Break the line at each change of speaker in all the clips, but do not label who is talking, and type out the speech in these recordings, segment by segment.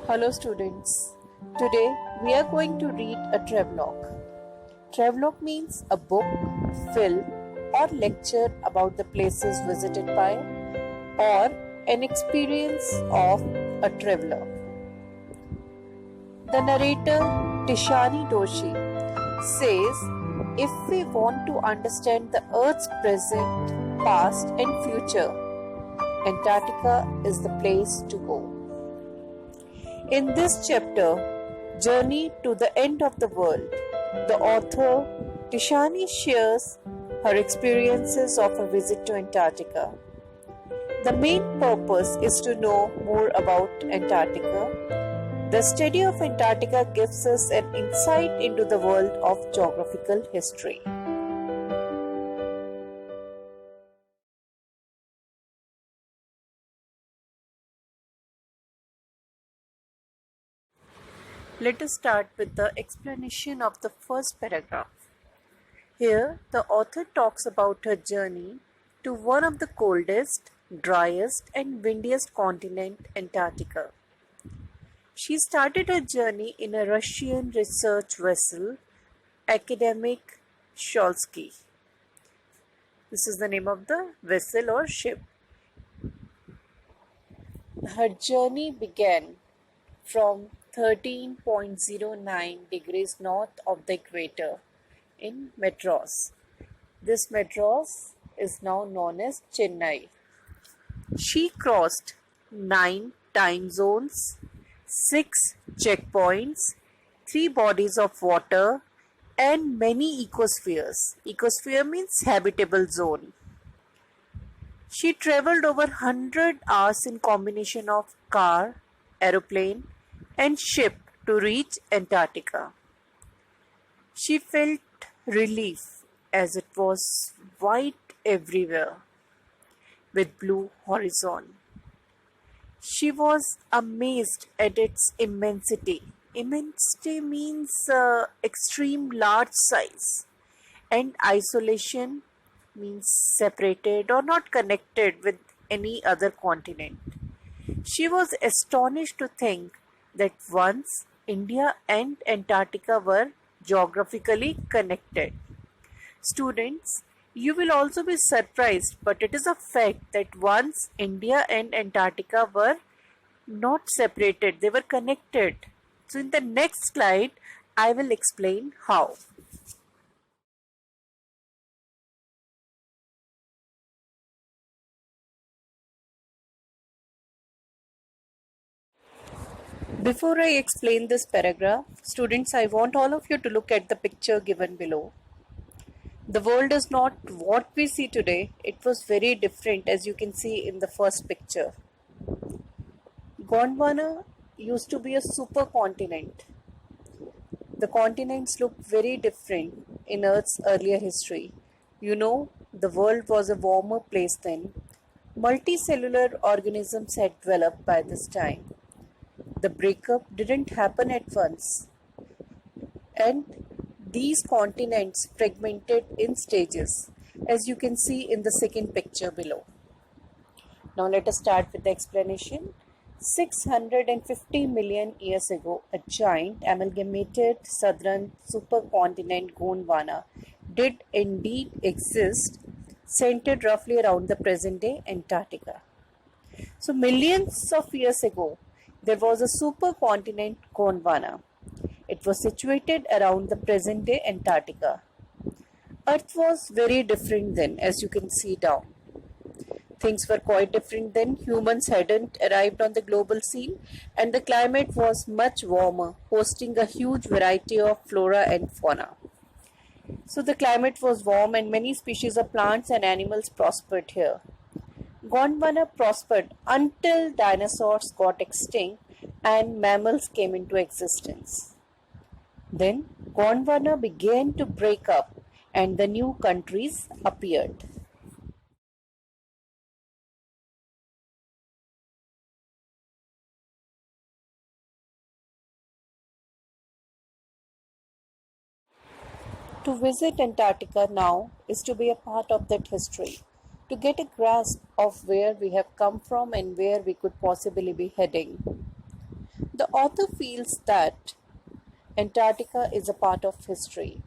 Hello students. Today we are going to read a travelogue. Travelogue means a book, film or lecture about the places visited by or an experience of a traveler. The narrator Tishani Doshi says if we want to understand the Earth's present, past and future, Antarctica is the place to go. In this chapter, Journey to the End of the World, the author Tishani shares her experiences of a visit to Antarctica. The main purpose is to know more about Antarctica. The study of Antarctica gives us an insight into the world of geographical history. Let us start with the explanation of the first paragraph. Here, the author talks about her journey to one of the coldest, driest and windiest continent, Antarctica. She started her journey in a Russian research vessel, Academic Sholsky. This is the name of the vessel or ship. Her journey began from 13.09 degrees north of the equator in Madras. This Madras is now known as Chennai. She crossed 9 time zones, 6 checkpoints, 3 bodies of water and many ecospheres. Ecosphere means habitable zone. She travelled over 100 hours in combination of car, aeroplane and ship to reach Antarctica. She felt relief as it was white everywhere with blue horizon. She was amazed at its immensity. Immensity means extreme large size, and isolation means separated or not connected with any other continent. She was astonished to think that once India and Antarctica were geographically connected. Students, you will also be surprised, but it is a fact that once India and Antarctica were not separated, they were connected. So in the next slide, I will explain how. Before I explain this paragraph, students, I want all of you to look at the picture given below. The world is not what we see today. It was very different, as you can see in the first picture. Gondwana used to be a supercontinent. The continents looked very different in Earth's earlier history. You know, the world was a warmer place then. Multicellular organisms had developed by this time. The breakup didn't happen at once, and these continents fragmented in stages, as you can see in the second picture below. Now let us start with the explanation. 650 million years ago, a giant amalgamated southern supercontinent Gondwana did indeed exist, centered roughly around the present-day Antarctica. So millions of years ago, there was a supercontinent Gondwana. It was situated around the present-day Antarctica. Earth was very different then, as you can see down. Things were quite different then. Humans hadn't arrived on the global scene, and the climate was much warmer, hosting a huge variety of flora and fauna. So the climate was warm and many species of plants and animals prospered here. Gondwana prospered until dinosaurs got extinct and mammals came into existence. Then Gondwana began to break up and the new countries appeared. To visit Antarctica now is to be a part of that history, to get a grasp of where we have come from and where we could possibly be heading. The author feels that Antarctica is a part of history.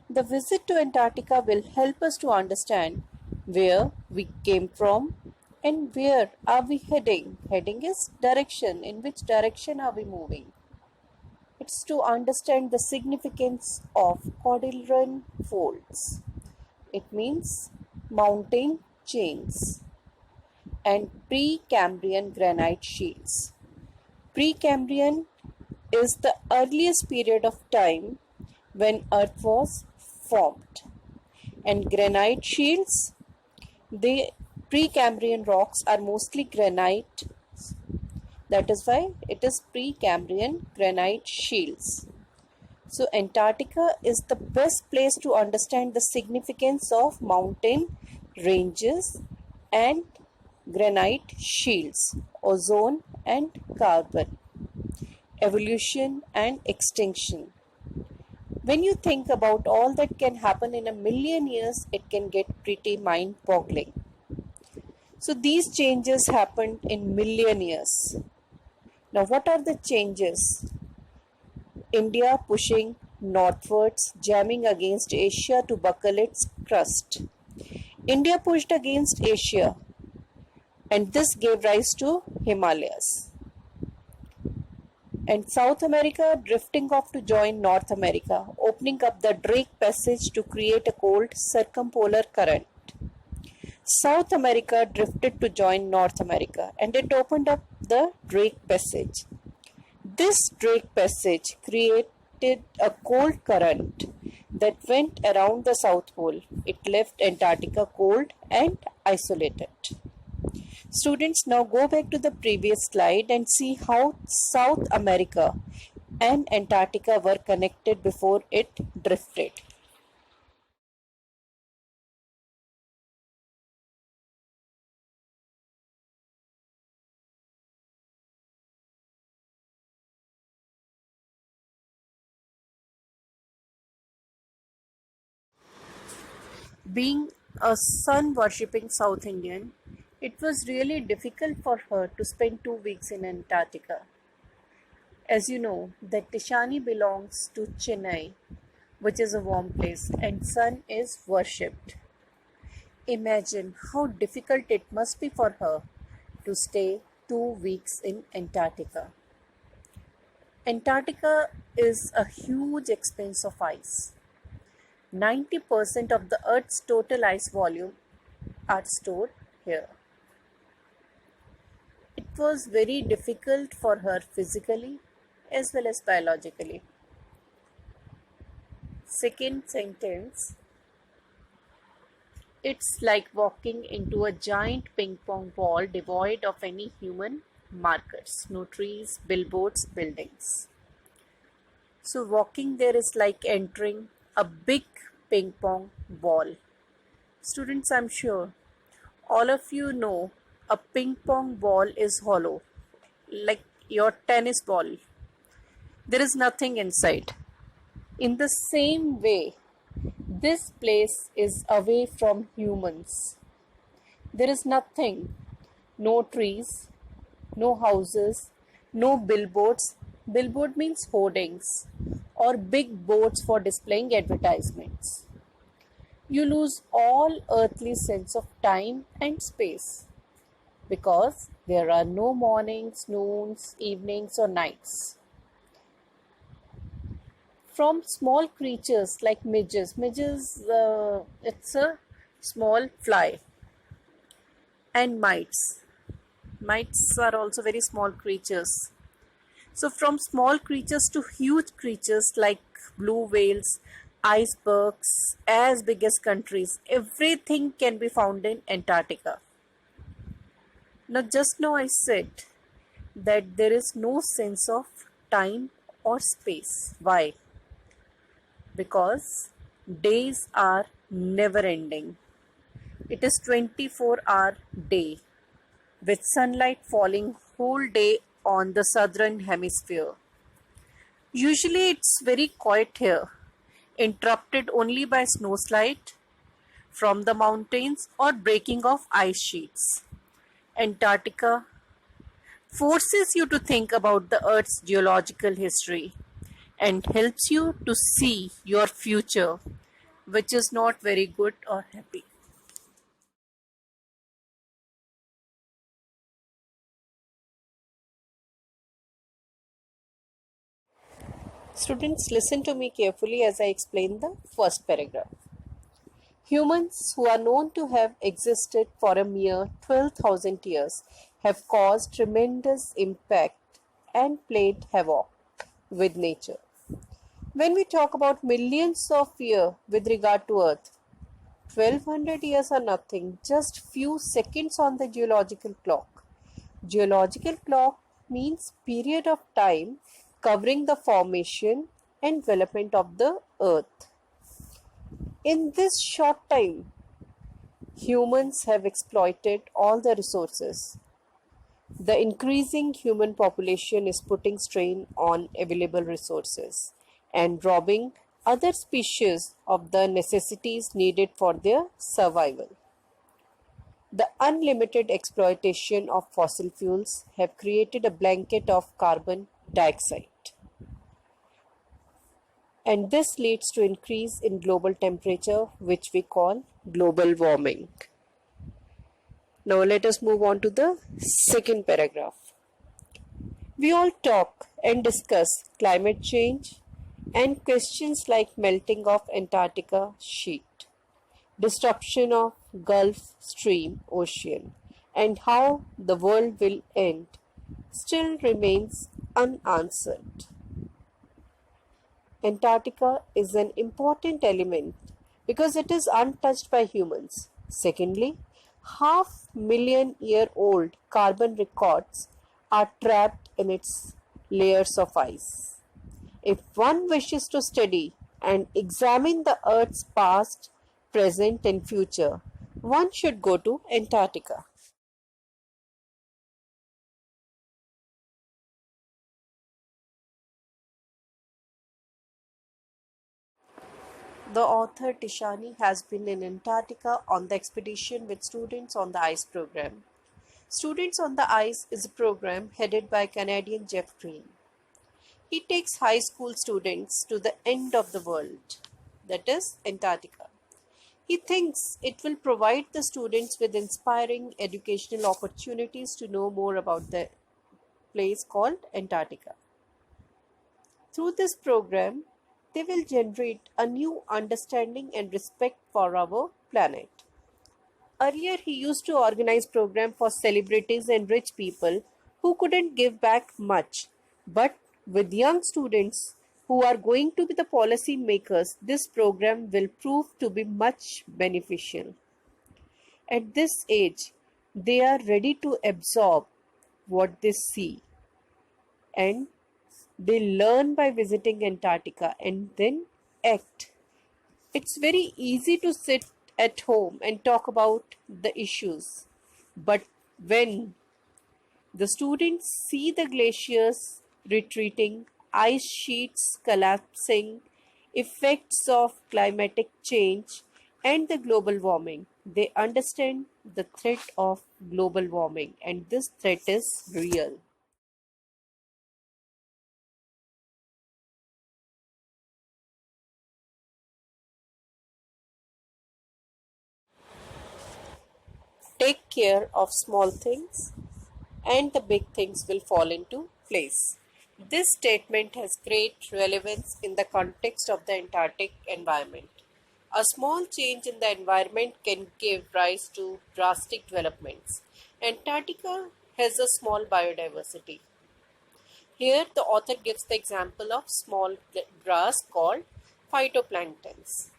The visit to Antarctica will help us to understand where we came from and where are we heading. Heading is direction. In which direction are we moving? It's to understand the significance of Cordilleran folds. It means mountain chains and Precambrian granite shields. Precambrian is the earliest period of time when Earth was formed, and granite shields, the Precambrian rocks are mostly granite. That is why it is Precambrian granite shields. So Antarctica is the best place to understand the significance of mountain ranges and granite shields, ozone and carbon, evolution and extinction. When you think about all that can happen in a million years, it can get pretty mind-boggling. So these changes happened in million years. Now what are the changes? India pushing northwards, jamming against Asia to buckle its crust. India pushed against Asia, and this gave rise to Himalayas. And South America drifting off to join North America, opening up the Drake Passage to create a cold circumpolar current. South America drifted to join North America, and it opened up the Drake Passage. This Drake Passage created a cold current that went around the South Pole. It left Antarctica cold and isolated. Students, now go back to the previous slide and see how South America and Antarctica were connected before it drifted. Being a sun worshipping South Indian, it was really difficult for her to spend 2 weeks in Antarctica. As you know, that Tishani belongs to Chennai, which is a warm place, and sun is worshipped. Imagine how difficult it must be for her to stay 2 weeks in Antarctica. Antarctica is a huge expanse of ice. 90% of the Earth's total ice volume are stored here. It was very difficult for her physically as well as biologically. Second sentence, it's like walking into a giant ping pong ball devoid of any human markers, no trees, billboards, buildings. So walking there is like entering a big ping pong ball. Students, I'm sure all of you know a ping pong ball is hollow, like your tennis ball. There is nothing inside. In the same way, this place is away from humans. There is nothing, no trees, no houses, no billboards. Billboard means hoardings or big boards for displaying advertisements. You lose all earthly sense of time and space because there are no mornings, noons, evenings, or nights. From small creatures like midges, it's a small fly, and mites. Mites are also very small creatures. So from small creatures to huge creatures like blue whales, icebergs, as big as countries, everything can be found in Antarctica. Now just now I said that there is no sense of time or space. Why? Because days are never ending. It is 24-hour day with sunlight falling whole day on the southern hemisphere. Usually it's very quiet here, interrupted only by snowslide from the mountains or breaking of ice sheets. Antarctica forces you to think about the Earth's geological history, and helps you to see your future, which is not very good or happy. Students, listen to me carefully as I explain the first paragraph. Humans, who are known to have existed for a mere 12,000 years, have caused tremendous impact and played havoc with nature. When we talk about millions of years with regard to Earth, 1200 years are nothing, just few seconds on the geological clock. Geological clock means period of time covering the formation and development of the Earth. In this short time, humans have exploited all the resources. The increasing human population is putting strain on available resources and robbing other species of the necessities needed for their survival. The unlimited exploitation of fossil fuels have created a blanket of carbon dioxide, and this leads to increase in global temperature, which we call global warming. Now let us move on to the second paragraph. We all talk and discuss climate change and questions like melting of Antarctica sheet, destruction of Gulf Stream ocean, and how the world will end still remains unanswered. Antarctica is an important element because it is untouched by humans. Secondly, half million year old carbon records are trapped in its layers of ice. If one wishes to study and examine the Earth's past, present, and future, one should go to Antarctica. The author Tishani has been in Antarctica on the expedition with Students on the Ice program. Students on the Ice is a program headed by Canadian Jeff Green. He takes high school students to the end of the world, that is, Antarctica. He thinks it will provide the students with inspiring educational opportunities to know more about the place called Antarctica. Through this program, they will generate a new understanding and respect for our planet. Earlier, he used to organize programs for celebrities and rich people who couldn't give back much. But with young students who are going to be the policy makers, this program will prove to be much beneficial. At this age, they are ready to absorb what they see, and they learn by visiting Antarctica and then act. It's very easy to sit at home and talk about the issues, but when the students see the glaciers retreating, ice sheets collapsing, effects of climatic change, and the global warming, they understand the threat of global warming, and this threat is real. Take care of small things and the big things will fall into place. This statement has great relevance in the context of the Antarctic environment. A small change in the environment can give rise to drastic developments. Antarctica has a small biodiversity. Here, the author gives the example of small grass called phytoplanktons.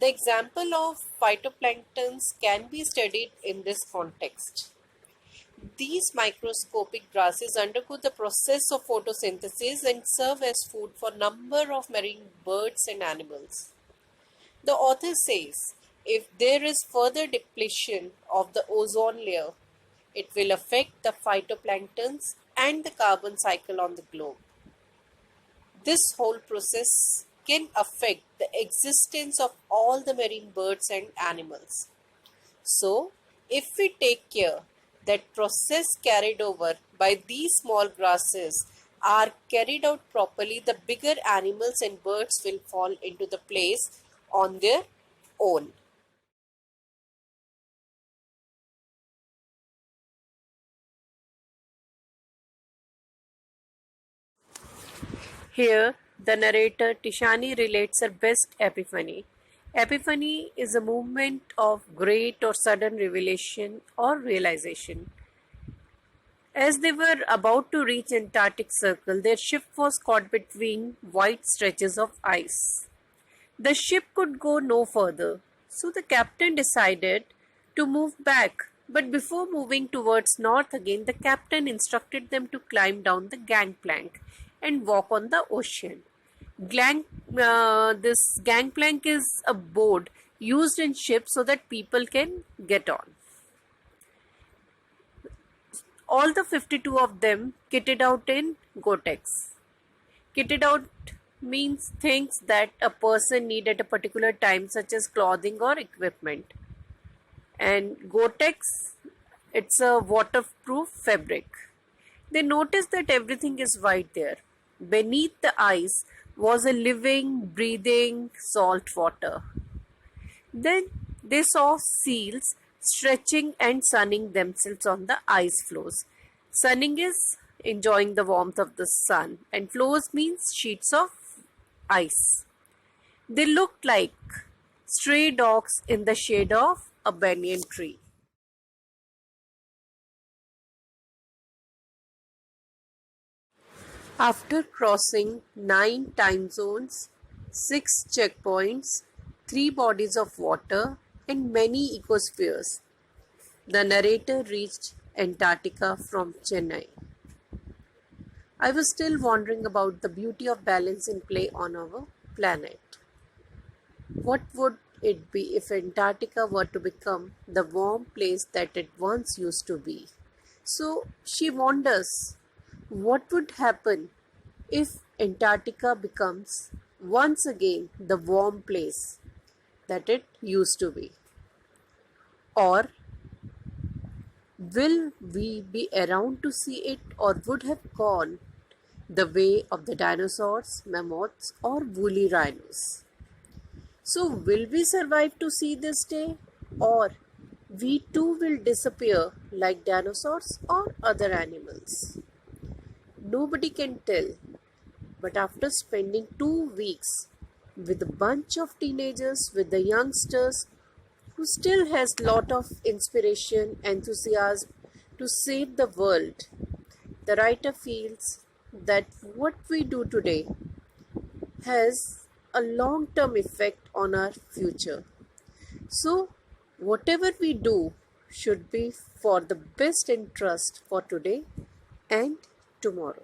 The example of phytoplanktons can be studied in this context. These microscopic grasses undergo the process of photosynthesis and serve as food for a number of marine birds and animals. The author says if there is further depletion of the ozone layer, it will affect the phytoplanktons and the carbon cycle on the globe. This whole process can affect the existence of all the marine birds and animals. So, if we take care, that process carried over by these small grasses are carried out properly, the bigger animals and birds will fall into the place on their own. Here, the narrator Tishani relates her best epiphany. Epiphany is a movement of great or sudden revelation or realization. As they were about to reach Antarctic Circle, their ship was caught between wide stretches of ice. The ship could go no further, so the captain decided to move back. But before moving towards north again, the captain instructed them to climb down the gangplank and walk on the ocean. This gangplank is a board used in ships so that people can get on. All the 52 of them kitted out in Gore-Tex. Kitted out means things that a person need at a particular time, such as clothing or equipment. And Gore-Tex, it's a waterproof fabric. They noticed that everything is white there. Beneath the ice was a living, breathing salt water. Then they saw seals stretching and sunning themselves on the ice floes. Sunning is enjoying the warmth of the sun, and floes means sheets of ice. They looked like stray dogs in the shade of a banyan tree. After crossing 9 time zones, 6 checkpoints, 3 bodies of water, and many ecospheres, the narrator reached Antarctica from Chennai. I was still wondering about the beauty of balance in play on our planet. What would it be if Antarctica were to become the warm place that it once used to be? So she wonders, what would happen if Antarctica becomes once again the warm place that it used to be? Or will we be around to see it, or would have gone the way of the dinosaurs, mammoths, or woolly rhinos? So, will we survive to see this day, or we too will disappear like dinosaurs or other animals? Nobody can tell, but after spending 2 weeks with a bunch of teenagers, with the youngsters who still has lot of inspiration, enthusiasm to save the world, the writer feels that what we do today has a long-term effect on our future. So, whatever we do should be for the best interest for today and tomorrow.